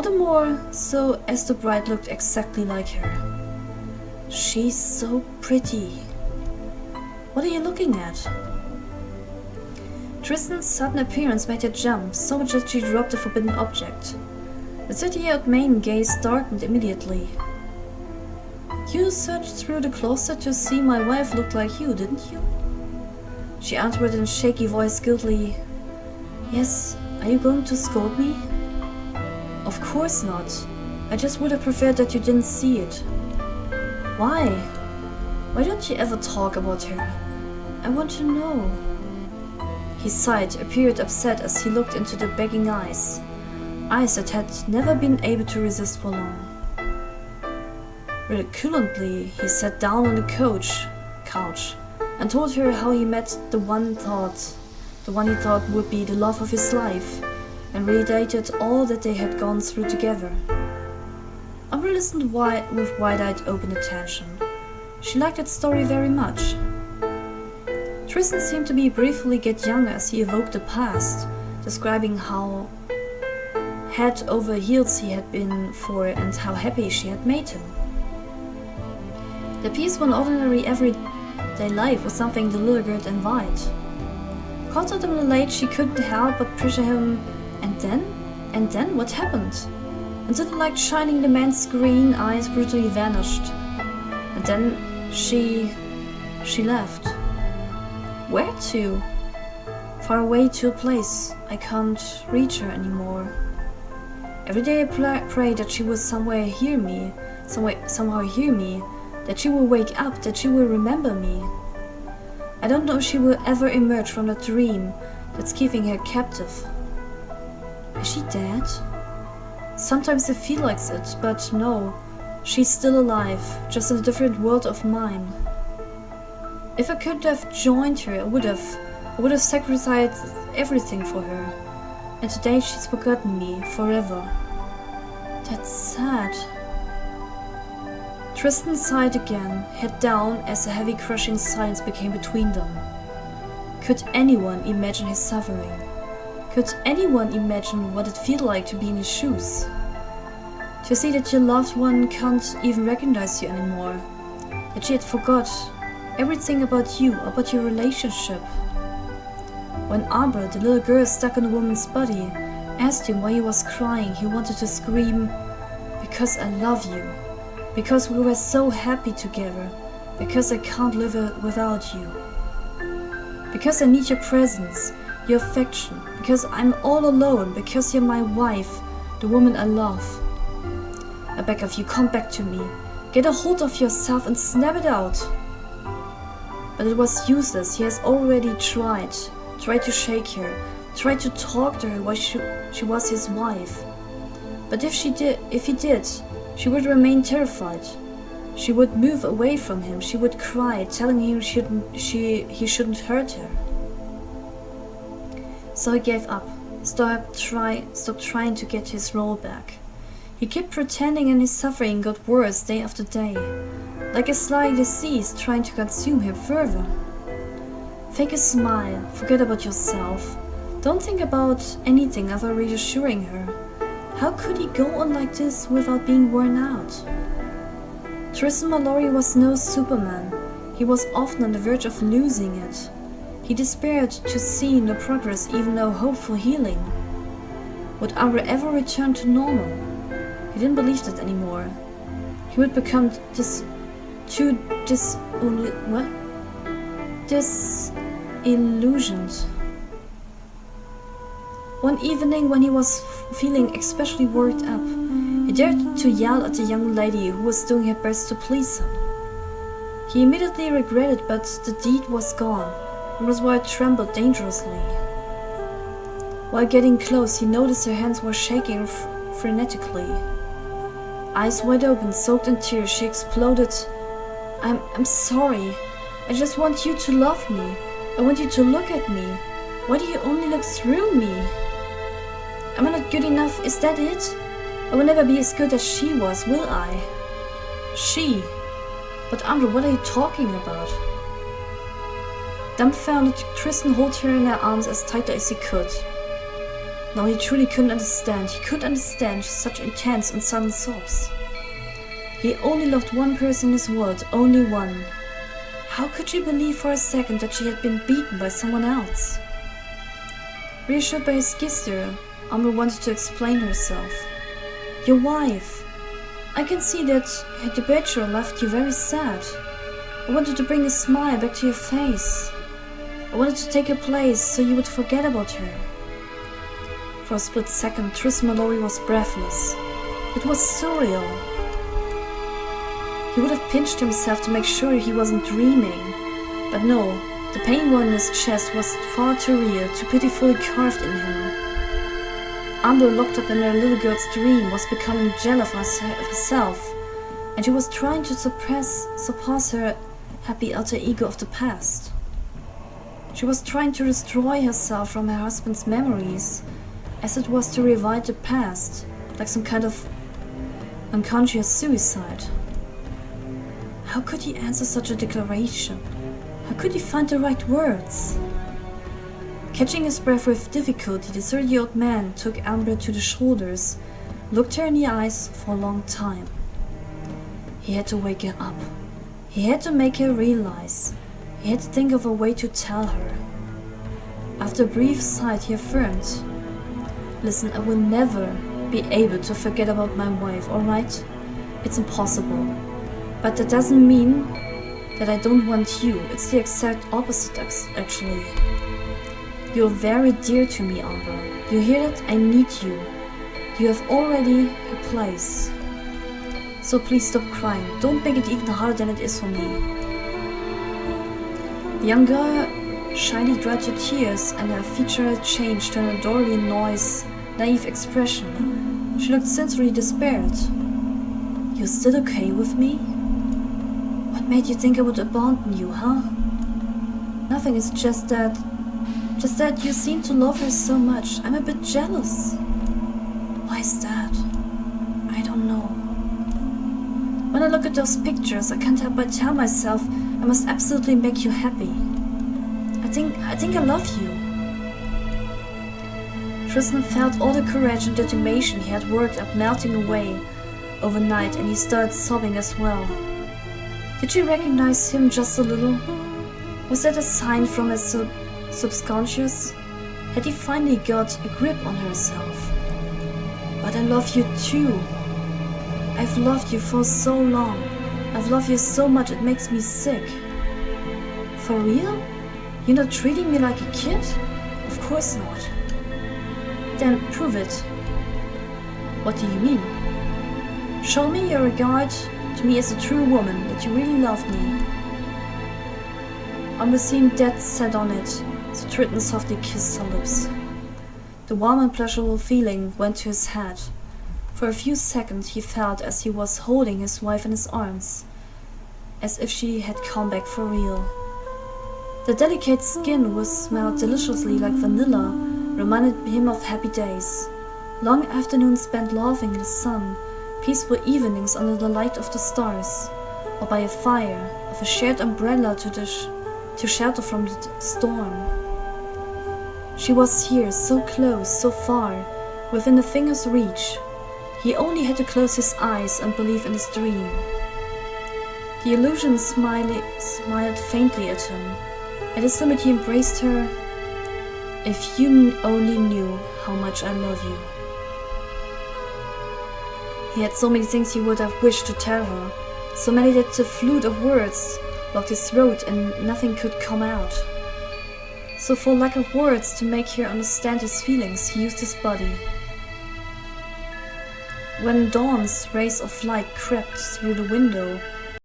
the more so as the bride looked exactly like her. She's so pretty. What are you looking at? Tristan's sudden appearance made her jump, so much that she dropped the forbidden object. The 30-year-old maiden gaze darkened immediately. You searched through the closet to see my wife looked like you, didn't you? She answered in a shaky voice guiltily. Yes, are you going to scold me? Of course not. I just would have preferred that you didn't see it. Why? Why don't you ever talk about her? I want to know. He sighed, appeared upset as he looked into the begging eyes. Eyes that had never been able to resist for long. Reluctantly, he sat down on the couch and told her how he met the one he thought would be the love of his life, and related all that they had gone through together. Ambre listened with wide-eyed open attention. She liked that story very much. Tristan seemed to be briefly get younger as he evoked the past, describing how head over heels he had been for and how happy she had made him. The peaceful and ordinary everyday life was something the little girl envied. Caught up in the late, she couldn't help but pressure him. And then what happened? Until the light shining in the man's green eyes brutally vanished. And then she left. Where to? Far away to a place I can't reach her anymore. Every day I pray that she will somehow hear me, that she will wake up, that she will remember me. I don't know if she will ever emerge from that dream that's keeping her captive. Is she dead? Sometimes I feel like it, but no, she's still alive, just in a different world of mine. If I could have joined her, I would have sacrificed everything for her. And today she's forgotten me forever. That's sad. Tristan sighed again, head down as a heavy crushing silence became between them. Could anyone imagine his suffering? Could anyone imagine what it felt like to be in his shoes? To see that your loved one can't even recognize you anymore. That she had forgot everything about you, about your relationship. When Ambre, the little girl stuck in the woman's body, asked him why he was crying, he wanted to scream, "Because I love you. Because we were so happy together. Because I can't live without you. Because I need your presence, your affection. Because I'm all alone. Because you're my wife, the woman I love. I beg of you, come back to me. Get a hold of yourself and snap it out." But it was useless. He has already tried to shake her, tried to talk to her while she was his wife. But if he did, she would remain terrified. She would move away from him. She would cry, telling him he shouldn't hurt her. So he gave up, stopped trying to get his role back. He kept pretending, and his suffering got worse day after day, like a sly disease trying to consume him further. Fake a smile, forget about yourself. Don't think about anything other than reassuring her. How could he go on like this without being worn out? Tristan Mallory was no Superman. He was often on the verge of losing it. He despaired to see no progress, even no hope for healing. Would Ambre ever return to normal? He didn't believe that anymore. He would become disillusioned. One evening, when he was feeling especially worked up, he dared to yell at the young lady who was doing her best to please him. He immediately regretted, but the deed was gone, and was why it trembled dangerously. While getting close, he noticed her hands were shaking frenetically. Eyes wide open, soaked in tears, she exploded. I'm sorry. I just want you to love me. I want you to look at me. Why do you only look through me? Am I not good enough? Is that it? I will never be as good as she was, will I? She? But Ambre, what are you talking about? Dumbfounded, Tristan held her in her arms as tightly as he could. No, he truly couldn't understand. He couldn't understand such intense and sudden sobs. He only loved one person in his world, only one. How could she believe for a second that she had been beaten by someone else? Reassured by his gesture, Ambre wanted to explain herself. Your wife. I can see that her departure left you very sad. I wanted to bring a smile back to your face. I wanted to take her place so you would forget about her. For a split second, Tristan Mallory was breathless. It was surreal. He would have pinched himself to make sure he wasn't dreaming. But no, the pain in his chest was far too real, too pitifully carved in him. Ambre, locked up in her little girl's dream, was becoming jealous of herself, and she was trying to surpass her happy alter ego of the past. She was trying to destroy herself from her husband's memories, as it was to revive the past, like some kind of unconscious suicide. How could he answer such a declaration? How could he find the right words? Catching his breath with difficulty, the 30-year-old man took Ambre to the shoulders, looked her in the eyes for a long time. He had to wake her up. He had to make her realize. He had to think of a way to tell her. After a brief sigh, he affirmed, "Listen, I will never be able to forget about my wife, alright? It's impossible. But that doesn't mean that I don't want you. It's the exact opposite, actually. You're very dear to me, Ambre. You hear that? I need you. You have already a place. So please stop crying. Don't make it even harder than it is for me." The young girl shyly dried her tears, and her feature changed to an adorably naive expression. She looked sincerely despaired. "You're still okay with me? What made you think I would abandon you, huh?" "Nothing, it's just that you seem to love her so much. I'm a bit jealous." "Why is that?" "I don't know. When I look at those pictures, I can't help but tell myself I must absolutely make you happy. I think I love you." Tristan felt all the courage and determination he had worked up melting away overnight, and he started sobbing as well. Did she recognize him just a little? Was that a sign from his subconscious? Had he finally got a grip on herself? "But I love you too. I've loved you for so long. I've loved you so much it makes me sick." "For real? You're not treating me like a kid?" "Of course not." "Then prove it." "What do you mean?" "Show me your regard to me as a true woman, that you really love me." Ambre seemed dead set on it, so Tristan softly kissed her lips. The warm and pleasurable feeling went to his head. For a few seconds he felt as he was holding his wife in his arms, as if she had come back for real. The delicate skin, which smelled deliciously like vanilla, reminded him of happy days. Long afternoons spent laughing in the sun, peaceful evenings under the light of the stars, or by a fire, of a shared umbrella to shelter from the storm. She was here, so close, so far, within a finger's reach. He only had to close his eyes and believe in his dream. The illusion smiled faintly at him. At his limit he embraced her. "If you only knew how much I love you." He had so many things he would have wished to tell her, so many that the flute of words blocked his throat and nothing could come out. So for lack of words to make her understand his feelings, he used his body. When dawn's rays of light crept through the window,